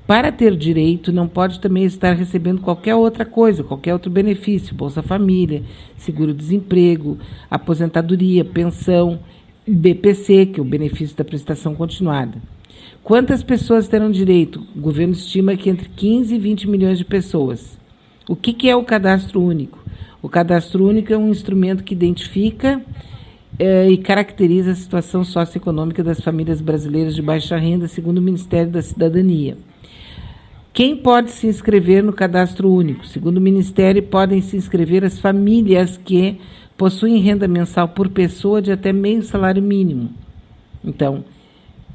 Para ter direito, não pode também estar recebendo qualquer outra coisa, qualquer outro benefício, Bolsa Família, seguro-desemprego, aposentadoria, pensão, BPC, que é o benefício da prestação continuada. Quantas pessoas terão direito? O governo estima que entre 15 e 20 milhões de pessoas. O que é o Cadastro Único? O Cadastro Único é um instrumento que identifica e caracteriza a situação socioeconômica das famílias brasileiras de baixa renda, segundo o Ministério da Cidadania. Quem pode se inscrever no Cadastro Único? Segundo o Ministério, podem se inscrever as famílias que possuem renda mensal por pessoa de até meio salário mínimo. Então,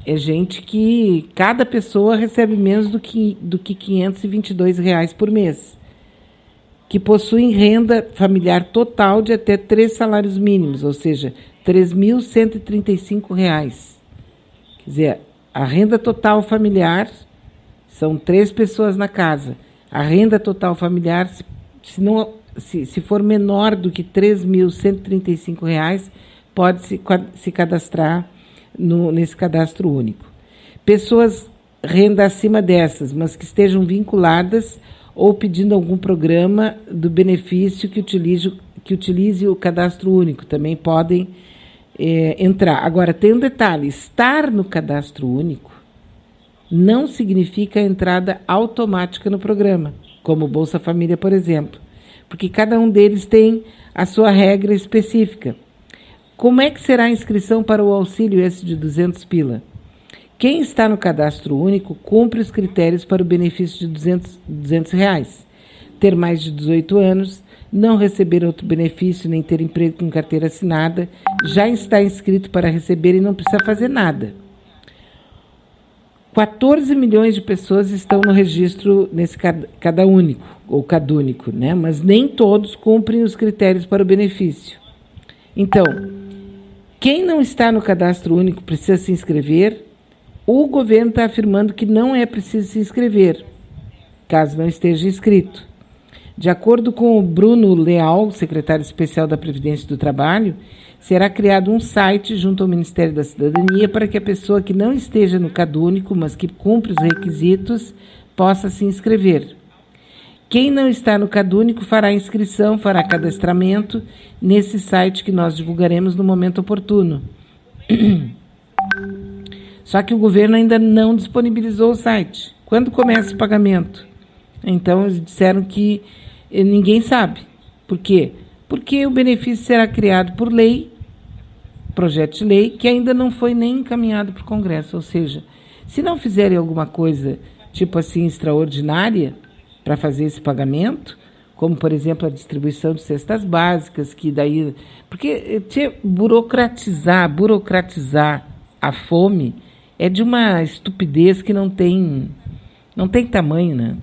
é gente que cada pessoa recebe menos do que R$ 522 por mês. Que possuem renda familiar total de até 3 salários mínimos, ou seja, R$ 3.135. Quer dizer, a renda total familiar são 3 pessoas na casa. A renda total familiar, se for menor do que R$ 3.135, pode se cadastrar nesse cadastro único. Pessoas renda acima dessas, mas que estejam vinculadas ou pedindo algum programa do benefício que utilize o cadastro único, também podem entrar. Agora, tem um detalhe, estar no cadastro único não significa a entrada automática no programa, como o Bolsa Família, por exemplo, porque cada um deles tem a sua regra específica. Como é que será a inscrição para o auxílio esse de 200 pila? Quem está no cadastro único cumpre os critérios para o benefício de R$ 200. Ter mais de 18 anos, não receber outro benefício, nem ter emprego com carteira assinada, já está inscrito para receber e não precisa fazer nada. 14 milhões de pessoas estão no registro nesse CadÚnico, ou CadÚnico, né? Mas nem todos cumprem os critérios para o benefício. Então, quem não está no cadastro único precisa se inscrever. O governo está afirmando que não é preciso se inscrever, caso não esteja inscrito. De acordo com o Bruno Leal, secretário especial da Previdência do Trabalho, será criado um site junto ao Ministério da Cidadania para que a pessoa que não esteja no CadÚnico, mas que cumpre os requisitos, possa se inscrever. Quem não está no CadÚnico fará inscrição, fará cadastramento nesse site que nós divulgaremos no momento oportuno. Só que o governo ainda não disponibilizou o site. Quando começa o pagamento? Então, eles disseram que ninguém sabe. Por quê? Porque o benefício será criado por lei, projeto de lei, que ainda não foi nem encaminhado para o Congresso. Ou seja, se não fizerem alguma coisa, tipo assim, extraordinária, para fazer esse pagamento, como, por exemplo, a distribuição de cestas básicas, que daí... Porque burocratizar a fome é de uma estupidez que não tem tamanho, né?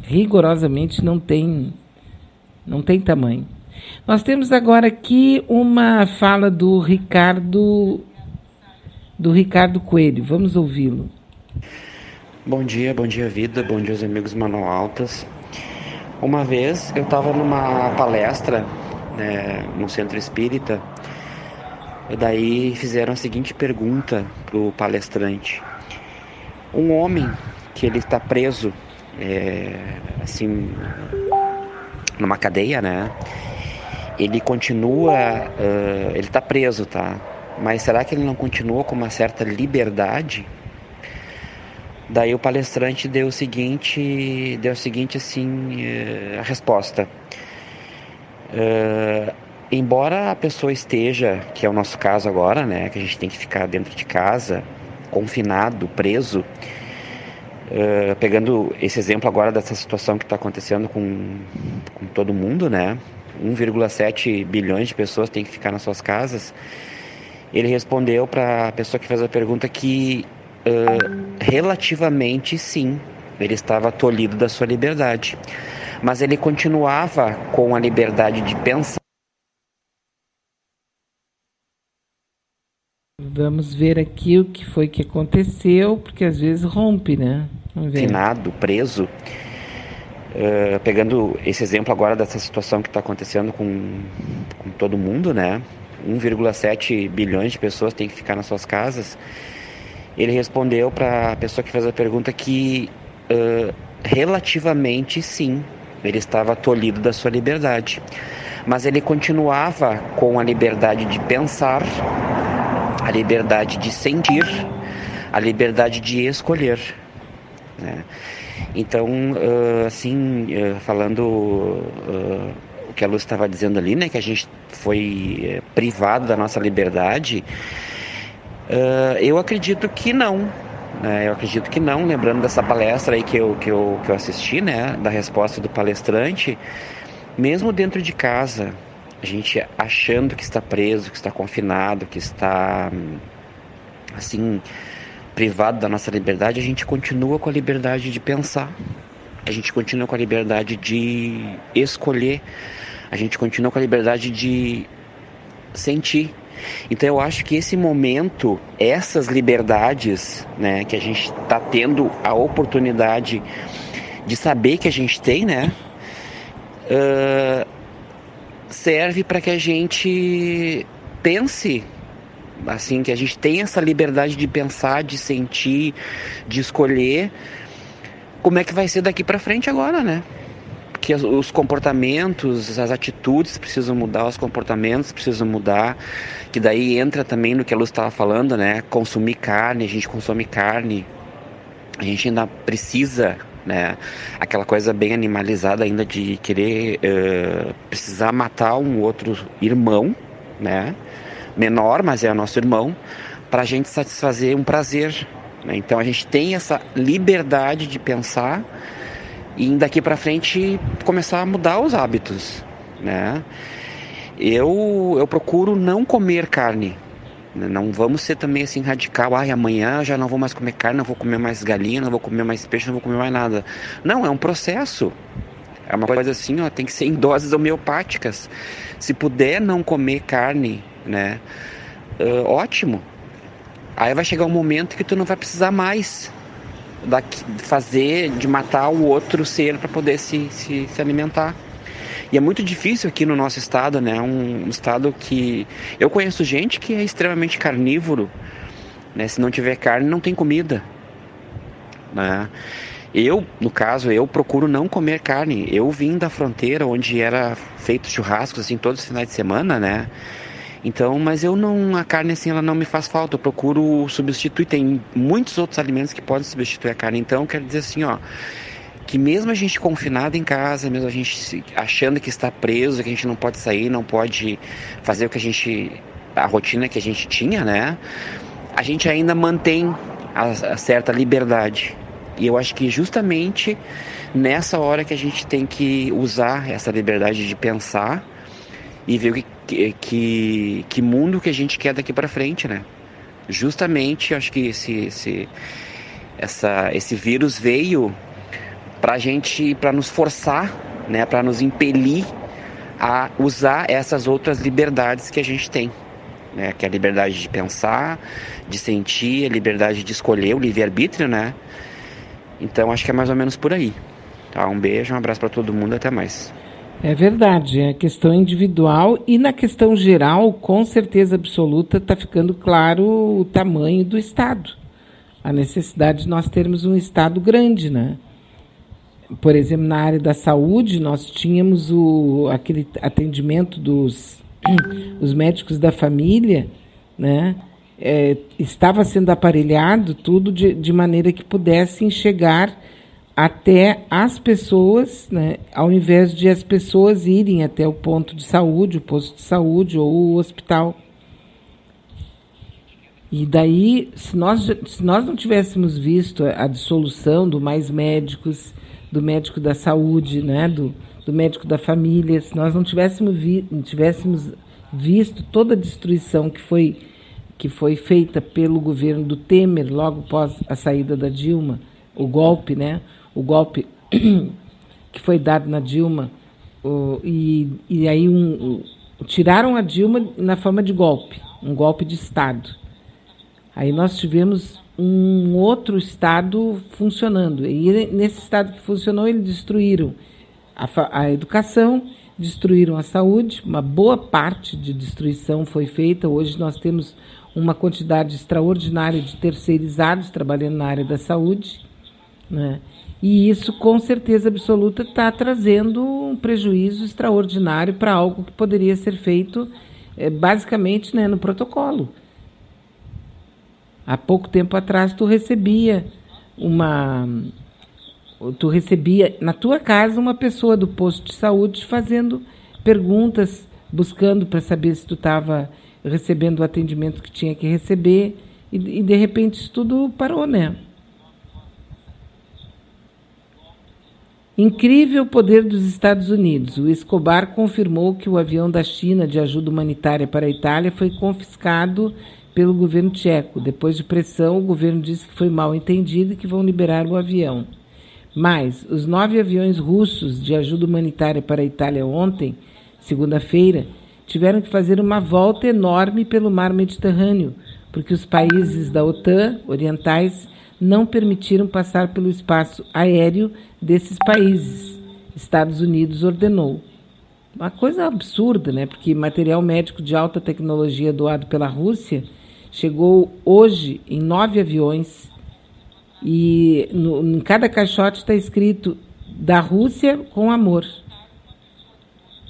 Rigorosamente não tem tamanho. Nós temos agora aqui uma fala do Ricardo Coelho. Vamos ouvi-lo. Bom dia vida, bom dia aos amigos Mano Altas. Uma vez eu estava numa palestra, no Centro Espírita, e daí fizeram a seguinte pergunta para o palestrante. Um homem que ele está preso, assim, numa cadeia, né? Ele continua, ele está preso, tá? Mas será que ele não continua com uma certa liberdade? Daí o palestrante deu o seguinte assim, a resposta. Embora a pessoa esteja, que é o nosso caso agora, né, que a gente tem que ficar dentro de casa, confinado, preso, pegando esse exemplo agora dessa situação que está acontecendo com todo mundo, né, 1,7 bilhões de pessoas têm que ficar nas suas casas, ele respondeu para a pessoa que fez a pergunta que relativamente sim, ele estava tolhido da sua liberdade, mas ele continuava com a liberdade de pensar. Vamos ver aqui o que foi que aconteceu, porque às vezes rompe, né? Confinado, preso, pegando esse exemplo agora dessa situação que está acontecendo com todo mundo, né? 1,7 bilhões de pessoas têm que ficar nas suas casas. Ele respondeu para a pessoa que fez a pergunta que relativamente sim, ele estava tolhido da sua liberdade, mas ele continuava com a liberdade de pensar, a liberdade de sentir, a liberdade de escolher, né? Então, falando o que a Luz estava dizendo ali, né, que a gente foi privado da nossa liberdade, eu acredito que não. Eu acredito que não, lembrando dessa palestra aí que eu assisti, né, da resposta do palestrante, mesmo dentro de casa, a gente achando que está preso, que está confinado, que está, assim, privado da nossa liberdade, a gente continua com a liberdade de pensar, a gente continua com a liberdade de escolher, a gente continua com a liberdade de sentir. Então eu acho que esse momento, essas liberdades, né, que a gente está tendo a oportunidade de saber que a gente tem, né, serve para que a gente pense, assim, que a gente tenha essa liberdade de pensar, de sentir, de escolher como é que vai ser daqui para frente agora, né? Que os comportamentos, as atitudes precisam mudar, os comportamentos precisam mudar, que daí entra também no que a Luz estava falando, né? Consumir carne, a gente consome carne, a gente ainda precisa, né? Aquela coisa bem animalizada ainda de querer precisar matar um outro irmão, né? Menor, mas é nosso irmão, para a gente satisfazer um prazer, né? Então a gente tem essa liberdade de pensar e daqui para frente começar a mudar os hábitos, né? Eu procuro não comer carne, né? Não vamos ser também assim radical, amanhã eu já não vou mais comer carne, não vou comer mais galinha, não vou comer mais peixe, não vou comer mais nada. Não, é um processo. É uma coisa assim, ó, tem que ser em doses homeopáticas. Se puder não comer carne, né? Ótimo. Aí vai chegar um momento que tu não vai precisar mais de matar o outro ser para poder se alimentar. E é muito difícil aqui no nosso estado, né? Um estado que... Eu conheço gente que é extremamente carnívoro, né? Se não tiver carne, não tem comida, né? No caso, eu procuro não comer carne. Eu vim da fronteira, onde era feito churrascos, assim, todos os finais de semana, né? Então, mas a carne assim, ela não me faz falta, eu procuro substituir, tem muitos outros alimentos que podem substituir a carne. Então, eu quero dizer assim, ó, que mesmo a gente confinado em casa, mesmo a gente achando que está preso, que a gente não pode sair, não pode fazer a rotina que a gente tinha, né? A gente ainda mantém a certa liberdade. E eu acho que justamente nessa hora que a gente tem que usar essa liberdade de pensar e ver que mundo que a gente quer daqui para frente, né? Justamente, acho que esse vírus veio para nos forçar, né? Para nos impelir a usar essas outras liberdades que a gente tem, né? Que é a liberdade de pensar, de sentir, a liberdade de escolher, o livre-arbítrio, né? Então, acho que é mais ou menos por aí. Tá? Um beijo, um abraço para todo mundo, até mais. É verdade, é a questão individual e na questão geral, com certeza absoluta, está ficando claro o tamanho do Estado. A necessidade de nós termos um Estado grande, né? Por exemplo, na área da saúde, nós tínhamos aquele atendimento os médicos da família, né? Estava sendo aparelhado tudo de maneira que pudessem chegar até as pessoas, né, ao invés de as pessoas irem até o ponto de saúde, o posto de saúde ou o hospital. E daí, se nós não tivéssemos visto a dissolução do Mais Médicos, do médico da saúde, né, do médico da família, se nós não tivéssemos visto toda a destruição que foi feita pelo governo do Temer, logo após a saída da Dilma, o golpe, né? O golpe que foi dado na Dilma, e aí tiraram a Dilma na forma de golpe, um golpe de Estado. Aí nós tivemos um outro Estado funcionando, e nesse Estado que funcionou, eles destruíram a educação, destruíram a saúde, uma boa parte de destruição foi feita. Hoje nós temos uma quantidade extraordinária de terceirizados trabalhando na área da saúde, né? E isso, com certeza absoluta, está trazendo um prejuízo extraordinário para algo que poderia ser feito, basicamente, né, no protocolo. Há pouco tempo atrás, tu recebia na tua casa uma pessoa do posto de saúde fazendo perguntas, buscando para saber se tu estava recebendo o atendimento que tinha que receber, e de repente isso tudo parou, né? Incrível poder dos Estados Unidos. O Escobar confirmou que o avião da China de ajuda humanitária para a Itália foi confiscado pelo governo tcheco. Depois de pressão, o governo disse que foi mal entendido e que vão liberar o avião. Mas os 9 aviões russos de ajuda humanitária para a Itália ontem, segunda-feira, tiveram que fazer uma volta enorme pelo mar Mediterrâneo, porque os países da OTAN orientais não permitiram passar pelo espaço aéreo desses países. Estados Unidos ordenou. Uma coisa absurda, né? Porque material médico de alta tecnologia doado pela Rússia chegou hoje em 9 aviões e em cada caixote está escrito da Rússia com amor.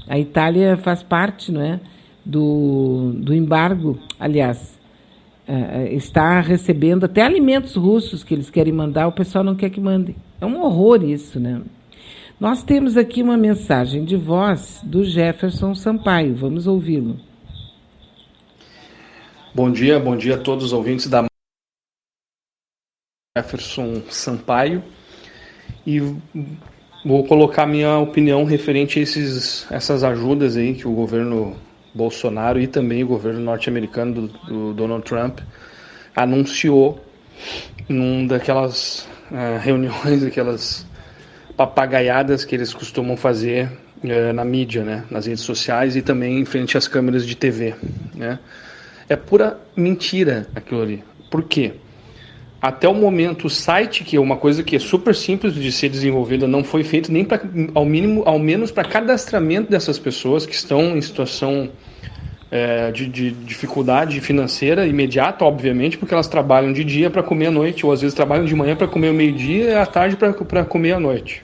A Itália faz parte, não é, do embargo, aliás, está recebendo até alimentos russos que eles querem mandar, o pessoal não quer que mandem. É um horror isso, né? Nós temos aqui uma mensagem de voz do Jefferson Sampaio. Vamos ouvi-lo. Bom dia a todos os ouvintes da Jefferson Sampaio. E vou colocar minha opinião referente a essas ajudas aí que o governo Bolsonaro e também o governo norte-americano do Donald Trump anunciou num daquelas reuniões, aquelas papagaiadas que eles costumam fazer na mídia, né, nas redes sociais e também em frente às câmeras de TV, né? É pura mentira aquilo ali. Por quê? Até o momento o site, que é uma coisa que é super simples de ser desenvolvida, não foi feito nem para, ao menos para cadastramento dessas pessoas que estão em situação de dificuldade financeira imediata, obviamente, porque elas trabalham de dia para comer à noite, ou às vezes trabalham de manhã para comer ao meio-dia e à tarde para comer à noite.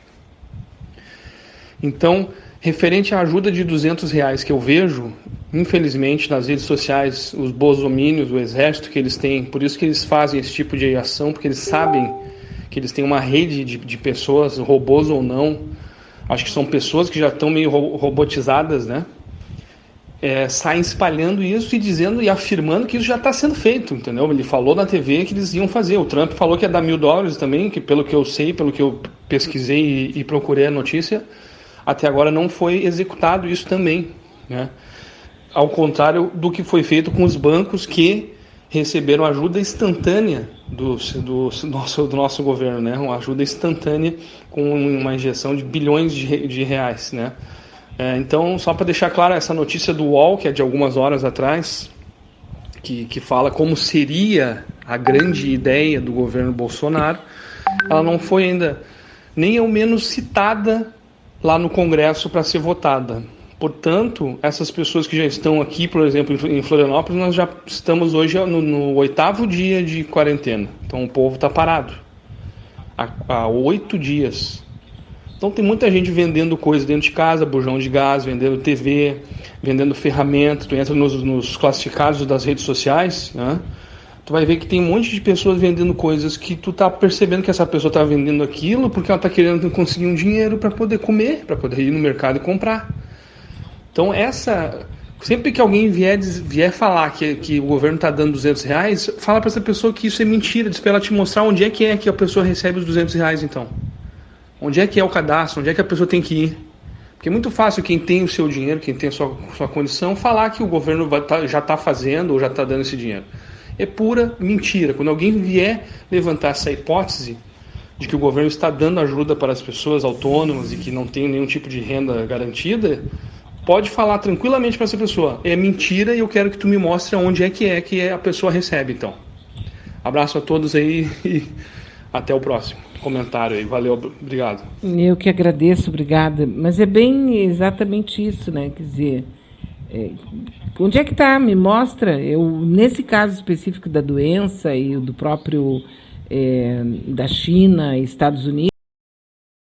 Então, referente à ajuda de R$200 que eu vejo, infelizmente, nas redes sociais, os bolsominions, o exército que eles têm, por isso que eles fazem esse tipo de ação, porque eles sabem que eles têm uma rede de pessoas, robôs ou não, acho que são pessoas que já estão meio robotizadas, né? Saem espalhando isso e dizendo e afirmando que isso já está sendo feito, entendeu? Ele falou na TV que eles iam fazer. O Trump falou que ia dar $1.000 também, que pelo que eu sei, pelo que eu pesquisei e procurei a notícia, até agora não foi executado isso também, né? Ao contrário do que foi feito com os bancos que receberam ajuda instantânea do nosso governo, né? Uma ajuda instantânea com uma injeção de bilhões de reais, né? Então, só para deixar claro, essa notícia do UOL, que é de algumas horas atrás, que fala como seria a grande ideia do governo Bolsonaro, ela não foi ainda nem ao menos citada lá no Congresso para ser votada. Portanto, essas pessoas que já estão aqui, por exemplo, em Florianópolis, nós já estamos hoje no 8º dia de quarentena. Então, o povo está parado há 8 dias. Então tem muita gente vendendo coisa dentro de casa, bujão de gás, vendendo TV, vendendo ferramenta. Tu entra nos classificados das redes sociais, né? Tu vai ver que tem um monte de pessoas vendendo coisas que tu tá percebendo que essa pessoa tá vendendo aquilo porque ela tá querendo conseguir um dinheiro para poder comer, para poder ir no mercado e comprar. Então sempre que alguém vier falar que o governo tá dando R$200, fala para essa pessoa que isso é mentira, diz para ela te mostrar onde é que a pessoa recebe os R$200 então. Onde é que é o cadastro? Onde é que a pessoa tem que ir? Porque é muito fácil quem tem o seu dinheiro, quem tem a sua condição, falar que o governo já está fazendo ou já está dando esse dinheiro. É pura mentira. Quando alguém vier levantar essa hipótese de que o governo está dando ajuda para as pessoas autônomas e que não tem nenhum tipo de renda garantida, pode falar tranquilamente para essa pessoa. É mentira e eu quero que tu me mostre onde é que a pessoa recebe, então. Abraço a todos aí e até o próximo comentário aí. Valeu, obrigado. Eu que agradeço, obrigada. Mas é bem exatamente isso, né? Quer dizer, onde é que está? Me mostra. Nesse caso específico da doença e do próprio da China e Estados Unidos,